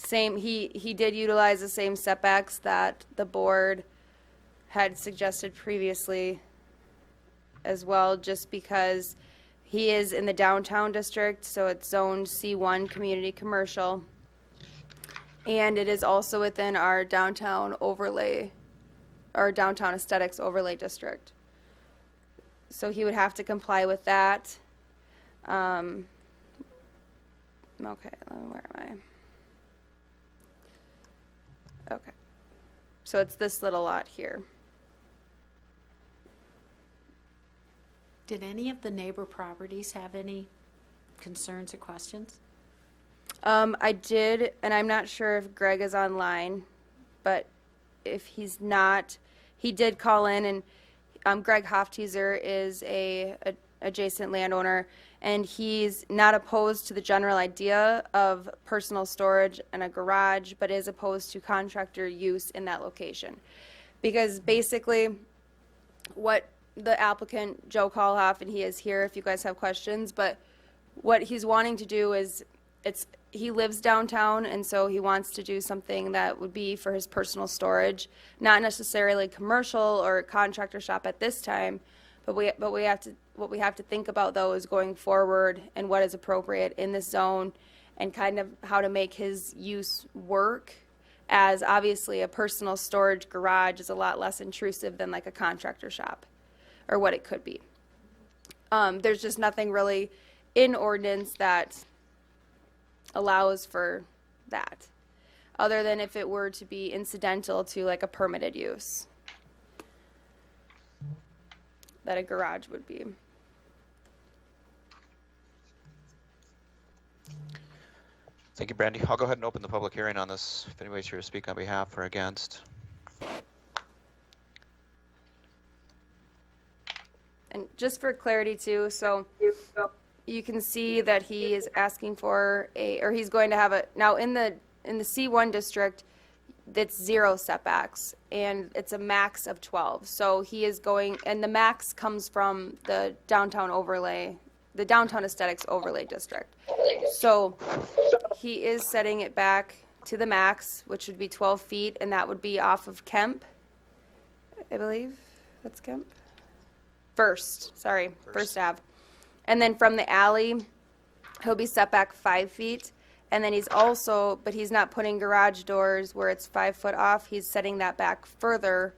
He did utilize the same setbacks that the board had suggested previously as well, just because he is in the downtown district, so it's zoned C1 community commercial. And it is also within our downtown overlay, or downtown aesthetics overlay district. So he would have to comply with that. Okay, where am I? Okay. So it's this little lot here. Did any of the neighbor properties have any concerns or questions? I did, and I'm not sure if Greg is online, but if he's not, he did call in, and Greg Hofteaser is a adjacent landowner, and he's not opposed to the general idea of personal storage and a garage, but is opposed to contractor use in that location. Because basically, what the applicant, Joe Kalhoff, and he is here if you guys have questions, but what he's wanting to do is, he lives downtown, and so he wants to do something that would be for his personal storage, not necessarily commercial or contractor shop at this time, but what we have to think about though is going forward and what is appropriate in this zone, and kind of how to make his use work, as obviously a personal storage garage is a lot less intrusive than like a contractor shop, or what it could be. There's just nothing really in ordinance that allows for that, other than if it were to be incidental to like a permitted use that a garage would be. Thank you, Brandy. I'll go ahead and open the public hearing on this, if anybody's here to speak on behalf or against. And just for clarity too, so you can see that he is asking for he's going to have now in the C1 district, it's 0 setbacks, and it's a max of 12. So he is going, and the max comes from the downtown aesthetics overlay district. So he is setting it back to the max, which would be 12 feet, and that would be off of Kemp, I believe. That's Kemp? First Ave. And then from the alley, he'll be set back 5 feet. And then he's not putting garage doors where it's 5 foot off. He's setting that back further.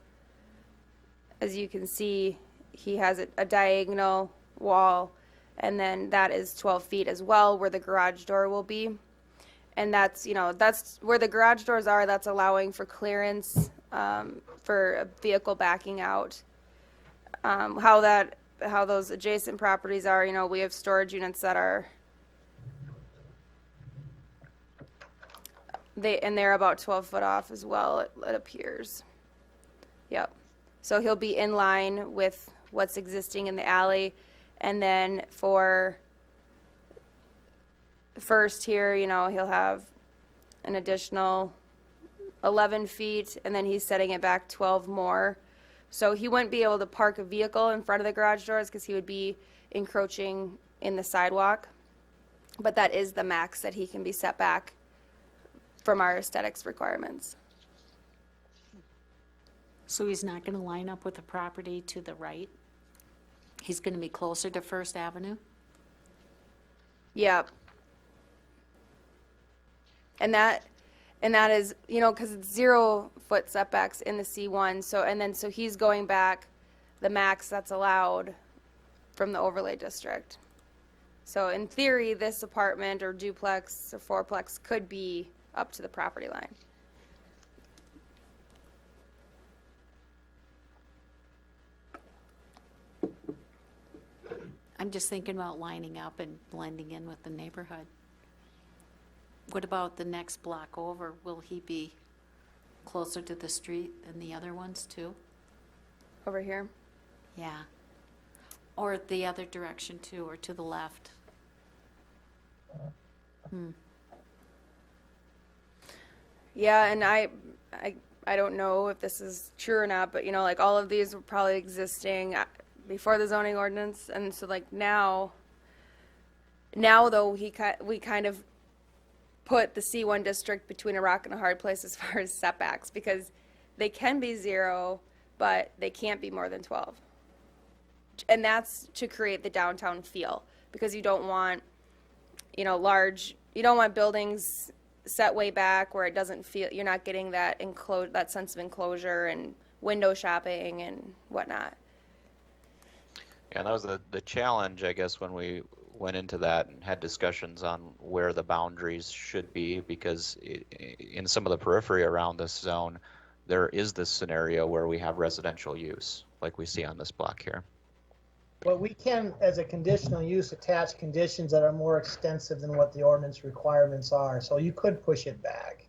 As you can see, he has a diagonal wall, and then that is 12 feet as well, where the garage door will be. And that's where the garage doors are. That's allowing for clearance for a vehicle backing out. How those adjacent properties are, we have storage units that are they're about 12 foot off as well, it appears. Yep. So he'll be in line with what's existing in the alley. And then for first here, he'll have an additional 11 feet, and then he's setting it back 12 more. So he wouldn't be able to park a vehicle in front of the garage doors because he would be encroaching in the sidewalk. But that is the max that he can be set back from our aesthetics requirements. So he's not going to line up with the property to the right? He's going to be closer to First Avenue? Yep. And that is, because it's 0 foot setbacks in the C1. So he's going back the max that's allowed from the overlay district. So in theory, this apartment or duplex or fourplex could be up to the property line. I'm just thinking about lining up and blending in with the neighborhood. What about the next block over? Will he be closer to the street than the other ones too? Over here? Yeah. Or the other direction too, or to the left? Yeah, and I don't know if this is true or not, but like all of these were probably existing before the zoning ordinance, and so like now though we kind of put the C1 district between a rock and a hard place as far as setbacks, because they can be 0, but they can't be more than 12. And that's to create the downtown feel, because you don't want, you don't want buildings set way back where it doesn't feel, you're not getting that sense of enclosure and window shopping and whatnot. And that was the challenge, I guess, when we went into that and had discussions on where the boundaries should be, because in some of the periphery around this zone, there is this scenario where we have residential use, like we see on this block here. But we can, as a conditional use, attach conditions that are more extensive than what the ordinance requirements are. So you could push it back.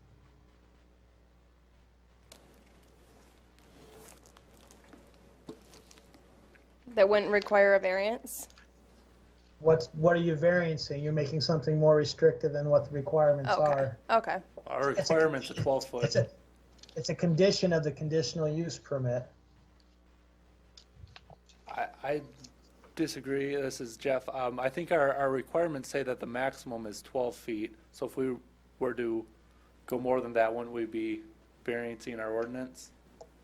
That wouldn't require a variance? What are you variancing? You're making something more restrictive than what the requirements are. Okay. Our requirement's a 12-foot. It's a condition of the conditional use permit. I disagree. This is Jeff. I think our requirements say that the maximum is 12 feet. So if we were to go more than that, wouldn't we be variancing our ordinance?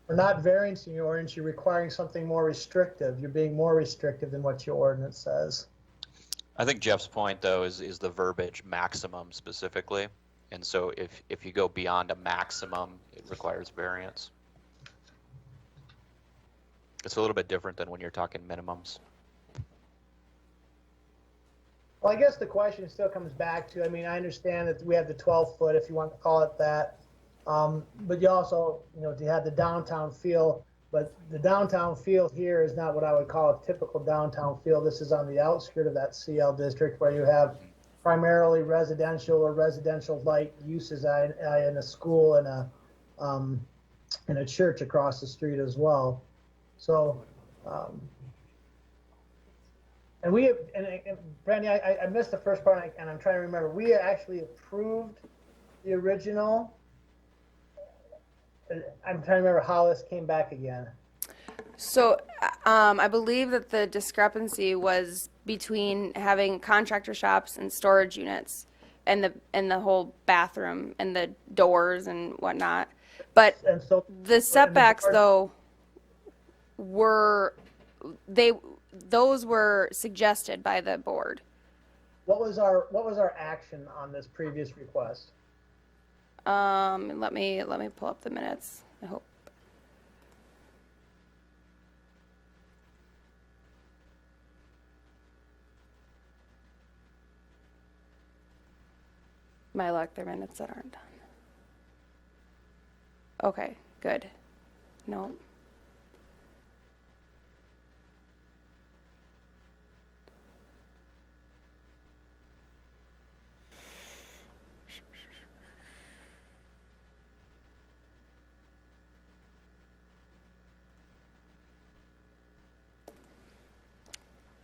We're not variancing your ordinance. You're requiring something more restrictive. You're being more restrictive than what your ordinance says. I think Jeff's point, though, is the verbiage maximum specifically. And so if you go beyond a maximum, it requires variance. It's a little bit different than when you're talking minimums. Well, I guess the question still comes back to, I mean, I understand that we have the 12 foot, if you want to call it that. But you also, you have the downtown feel, but the downtown feel here is not what I would call a typical downtown feel. This is on the outskirt of that CL district where you have primarily residential or residential light uses in a school and a church across the street as well. So, and we have, and Brandy, I missed the first part, and I'm trying to remember. We actually approved the original. I'm trying to remember how this came back again. So I believe that the discrepancy was between having contractor shops and storage units and the whole bathroom and the doors and whatnot. But And so the setbacks, though, those were suggested by the board. What was our action on this previous request? Let me pull up the minutes. I hope. My luck, they're minutes that aren't done. Okay, good. No.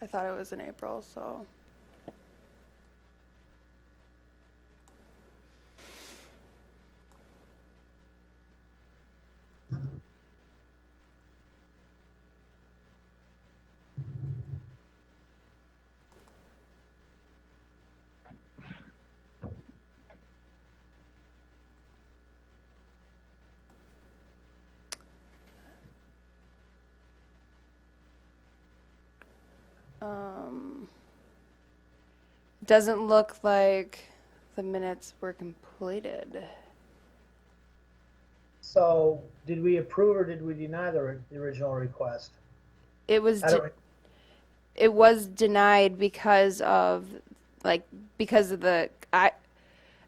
I thought it was in April, so. Doesn't look like the minutes were completed. So did we approve or did we deny the original request? It was denied because of the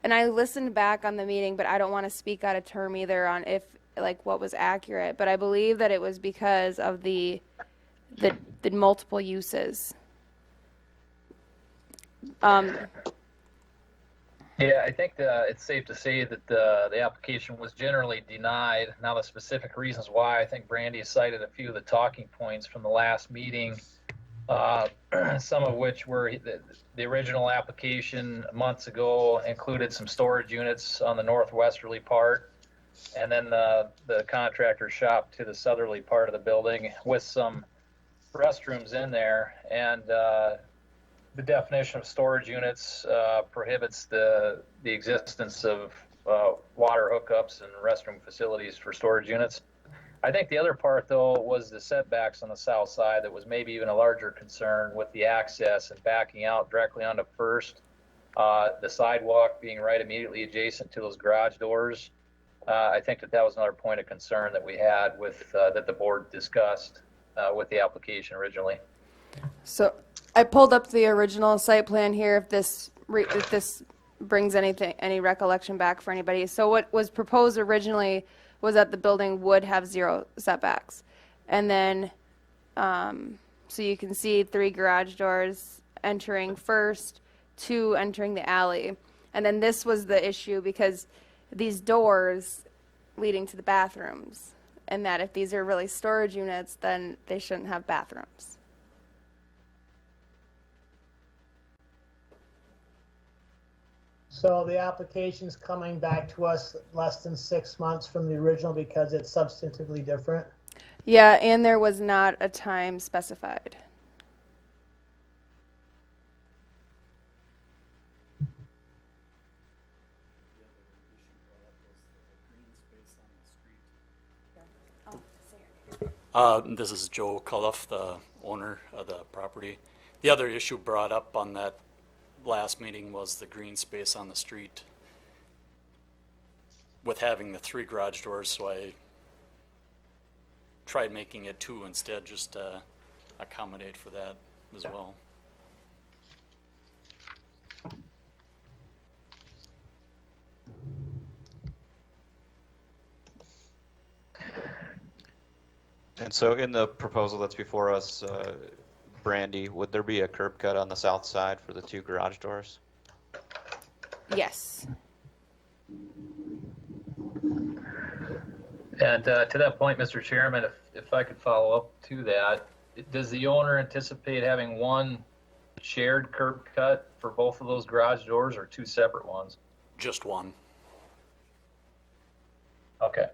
and I listened back on the meeting, but I don't want to speak out of term either on if what was accurate, but I believe that it was because of the multiple uses. Yeah, I think it's safe to say that the application was generally denied. Now, the specific reasons why, I think Brandy cited a few of the talking points from the last meeting, some of which were the original application months ago included some storage units on the northwesterly part, and then the contractor shop to the southerly part of the building with some restrooms in there. And the definition of storage units prohibits the existence of water hookups and restroom facilities for storage units. I think the other part, though, was the setbacks on the south side that was maybe even a larger concern with the access and backing out directly onto First, the sidewalk being right immediately adjacent to those garage doors. I think that was another point of concern that we had with that the board discussed with the application originally. So I pulled up the original site plan here, if this brings any recollection back for anybody. So what was proposed originally was that the building would have 0 setbacks. And then, so you can see 3 garage doors entering first, 2 entering the alley. And then this was the issue because these doors leading to the bathrooms, and that if these are really storage units, then they shouldn't have bathrooms. So the application's coming back to us less than 6 months from the original because it's substantively different? Yeah, and there was not a time specified. This is Joe Culliff, the owner of the property. The other issue brought up on that last meeting was the green space on the street with having the 3 garage doors, so I tried making it 2 instead, just to accommodate for that as well. And so in the proposal that's before us, Brandy, would there be a curb cut on the south side for the 2 garage doors? Yes. And to that point, Mr. Chairman, if I could follow up to that, does the owner anticipate having one shared curb cut for both of those garage doors or 2 separate ones? Just one. Okay.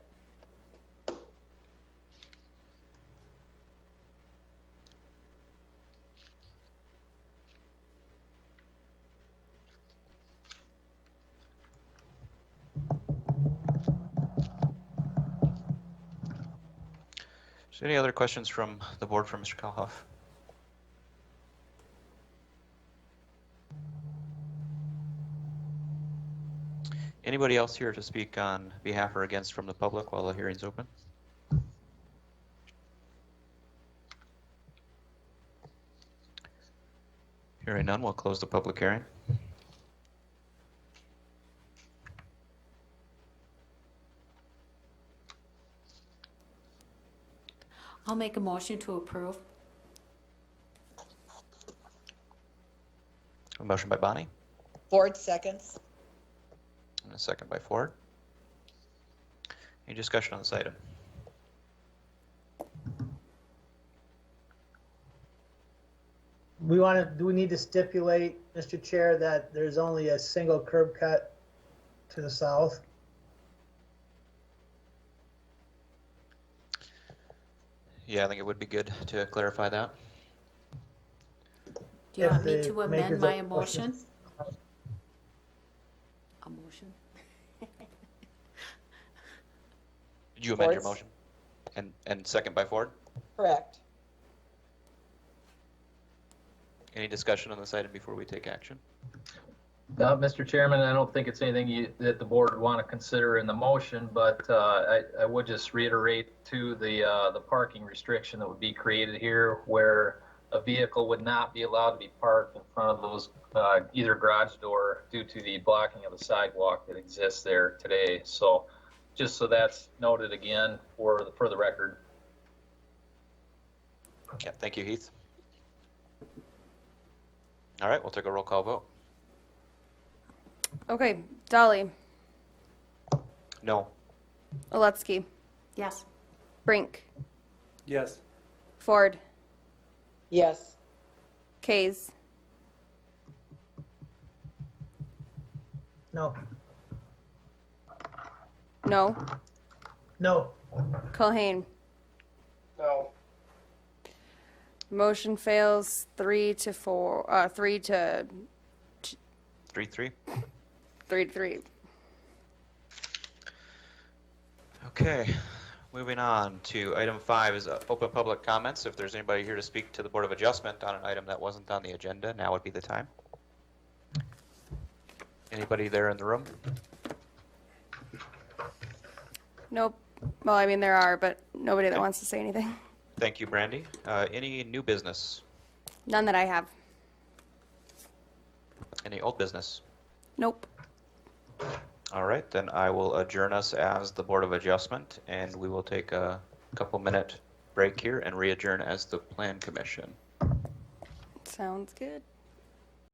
So any other questions from the board for Mr. Kalhoff? Anybody else here to speak on behalf or against from the public while the hearing's open? Hearing none, we'll close the public hearing. I'll make a motion to approve. A motion by Bonnie Ford seconds. and a second by Ford. Any discussion on this item? Do we need to stipulate, Mr. Chair, that there's only a single curb cut to the south? Yeah, I think it would be good to clarify that. Do you If want me the to amend makers my of the motion? motion- A motion? Did you amend your Ford's- motion? And second by Ford? Correct. Any discussion on this item before we take action? Mr. Chairman, I don't think it's anything that the board would want to consider in the motion, but I would just reiterate to the parking restriction that would be created here where a vehicle would not be allowed to be parked in front of those either garage door due to the blocking of the sidewalk that exists there today. So just so that's noted again for the record. Yeah, thank you, Heath. All right, we'll take a roll call vote. Okay, Dolly, No. Oletsky, Yes. Brink, Yes. Ford, Yes. Kays, No. no, No. Culhane. No. Motion fails 3-4, 3-3. 3-3. Okay, moving on to item 5 is open public comments. If there's anybody here to speak to the Board of Adjustment on an item that wasn't on the agenda, now would be the time. Anybody there in the room? Nope. Well, I mean, there are, but nobody that wants to say anything. Thank you, Brandy. Any new business? None that I have. Any old business? Nope. All right, then I will adjourn us as the Board of Adjustment, and we will take a couple-minute break here and re-adjourn as the Plan Commission. Sounds good.